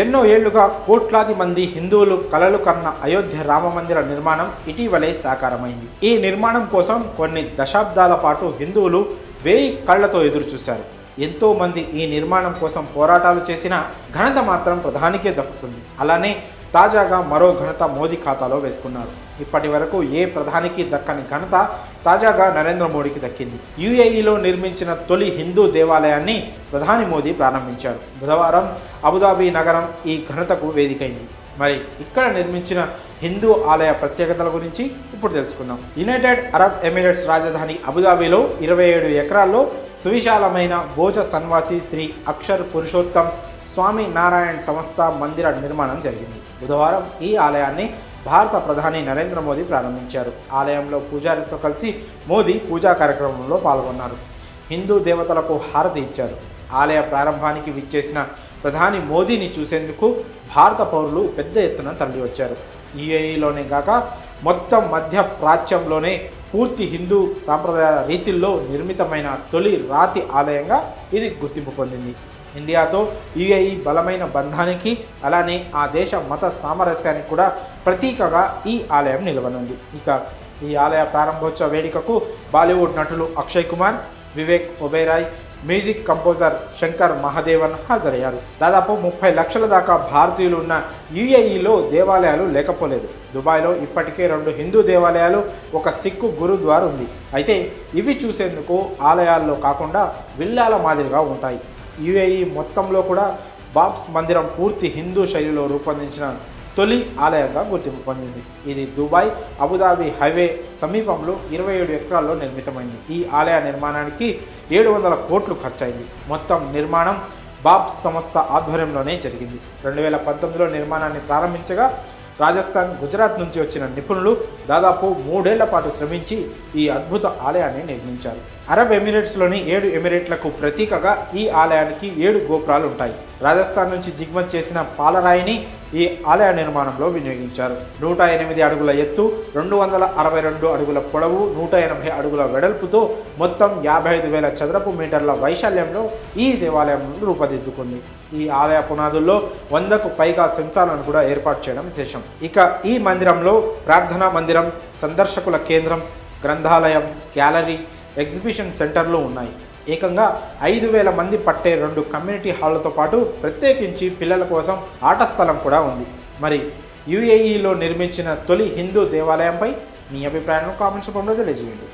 ఎన్నో ఏళ్లుగా కోట్లాది మంది హిందువులు కలలు కన్న అయోధ్య రామమందిర నిర్మాణం ఇటీవలే సాకారమైంది. ఈ నిర్మాణం కోసం కొన్ని దశాబ్దాల పాటు హిందువులు 1000 కళ్లతో ఎదురుచూశారు. ఎంతో మంది ఈ నిర్మాణం కోసం పోరాటాలు చేసిన ఘనత మాత్రం ప్రధానికే దక్కుతుంది. అలానే తాజాగా మరో ఘనత మోదీ ఖాతాలో వేసుకున్నారు. ఇప్పటి వరకు ఏ ప్రధానికి దక్కని ఘనత తాజాగా నరేంద్ర మోడీకి దక్కింది. యుఏఈలో నిర్మించిన తొలి హిందూ దేవాలయాన్ని ప్రధాని మోదీ ప్రారంభించారు. బుధవారం అబుదాబి నగరం ఈ ఘనతకు వేదికైంది. మరి ఇక్కడ నిర్మించిన హిందూ ఆలయ ప్రత్యేకతల గురించి ఇప్పుడు తెలుసుకుందాం. యునైటెడ్ అరబ్ ఎమిరేట్స్ రాజధాని అబుదాబిలో 27 ఎకరాల్లో సువిశాలమైన భోజ సన్వాసి శ్రీ అక్షర్ పురుషోత్తం స్వామి నారాయణ్ సంస్థ మందిర నిర్మాణం జరిగింది. బుధవారం ఈ ఆలయాన్ని భారత ప్రధాని నరేంద్ర మోదీ ప్రారంభించారు. ఆలయంలో పూజారితో కలిసి మోదీ పూజా కార్యక్రమంలో పాల్గొన్నారు. హిందూ దేవతలకు హారతి ఇచ్చారు. ఆలయ ప్రారంభానికి విచ్చేసిన ప్రధాని మోదీని చూసేందుకు భారత పౌరులు పెద్ద ఎత్తున తరలి వచ్చారు. యుఏఈలోనే కాక మొత్తం మధ్య ప్రాచ్యంలోనే పూర్తి హిందూ సాంప్రదాయ రీతిల్లో నిర్మితమైన తొలి రాతి ఆలయంగా ఇది గుర్తింపు పొందింది. ఇండియాతో యుఏఈ బలమైన బంధానికి అలానే ఆ దేశ మత సామరస్యానికి కూడా ప్రతీకగా ఈ ఆలయం నిలవనుంది. ఇక ఈ ఆలయ ప్రారంభోత్సవ వేడుకకు బాలీవుడ్ నటులు అక్షయ్ కుమార్, వివేక్ ఒబెరాయ్, మ్యూజిక్ కంపోజర్ శంకర్ మహాదేవన్ హాజరయ్యారు. దాదాపు 30 లక్షల దాకా భారతీయులు ఉన్న యుఏఈలో దేవాలయాలు లేకపోలేదు. దుబాయ్లో ఇప్పటికే 2 హిందూ దేవాలయాలు, ఒక సిక్కు గురుద్వార్ ఉంది. అయితే ఇవి చూసేందుకు ఆలయాల్లో కాకుండా విల్లాల మాదిరిగా ఉంటాయి. యుఏఈ మొత్తంలో కూడా బాబ్స్ మందిరం పూర్తి హిందూ శైలిలో రూపొందించిన తొలి ఆలయంగా గుర్తింపు పొందింది. ఇది దుబాయ్ అబుదాబి హైవే సమీపంలో 27 ఎకరాల్లో నిర్మితమైంది. ఈ ఆలయ నిర్మాణానికి 700 కోట్లు ఖర్చయింది. మొత్తం నిర్మాణం బాబ్స్ సంస్థ ఆధ్వర్యంలోనే జరిగింది. 2019లో నిర్మాణాన్ని ప్రారంభించగా రాజస్థాన్, గుజరాత్ నుంచి వచ్చిన నిపుణులు దాదాపు 3 ఏళ్ల పాటు శ్రమించి ఈ అద్భుత ఆలయాన్ని నిర్మించారు. అరబ్ ఎమిరేట్స్లోని 7 ఎమిరేట్లకు ప్రతీకగా ఈ ఆలయానికి 7 గోపురాలు ఉంటాయి. రాజస్థాన్ నుంచి దిగుమతి చేసిన పాలరాయిని ఈ ఆలయ నిర్మాణంలో వినియోగించారు. 108 అడుగుల ఎత్తు, 262 అడుగుల పొడవు, 180 అడుగుల వెడల్పుతో మొత్తం 55,000 చదరపు మీటర్ల వైశాల్యంలో ఈ దేవాలయం రూపుదిద్దుకుంది. ఈ ఆలయ పునాదుల్లో 100కు పైగా సెన్సార్లను కూడా ఏర్పాటు చేయడం విశేషం. ఇక ఈ మందిరంలో ప్రార్థనా మందిరం, సందర్శకుల కేంద్రం, గ్రంథాలయం, గ్యాలరీ, ఎగ్జిబిషన్ సెంటర్లు ఉన్నాయి. ఏకంగా 5,000 మంది పట్టే 2 కమ్యూనిటీ హాళ్లతో పాటు ప్రత్యేకించి పిల్లల కోసం ఆట స్థలం కూడా ఉంది. మరి యుఏఈలో నిర్మించిన తొలి హిందూ దేవాలయంపై మీ అభిప్రాయాలను కామెంట్స్ రూపంలో తెలియజేయండి.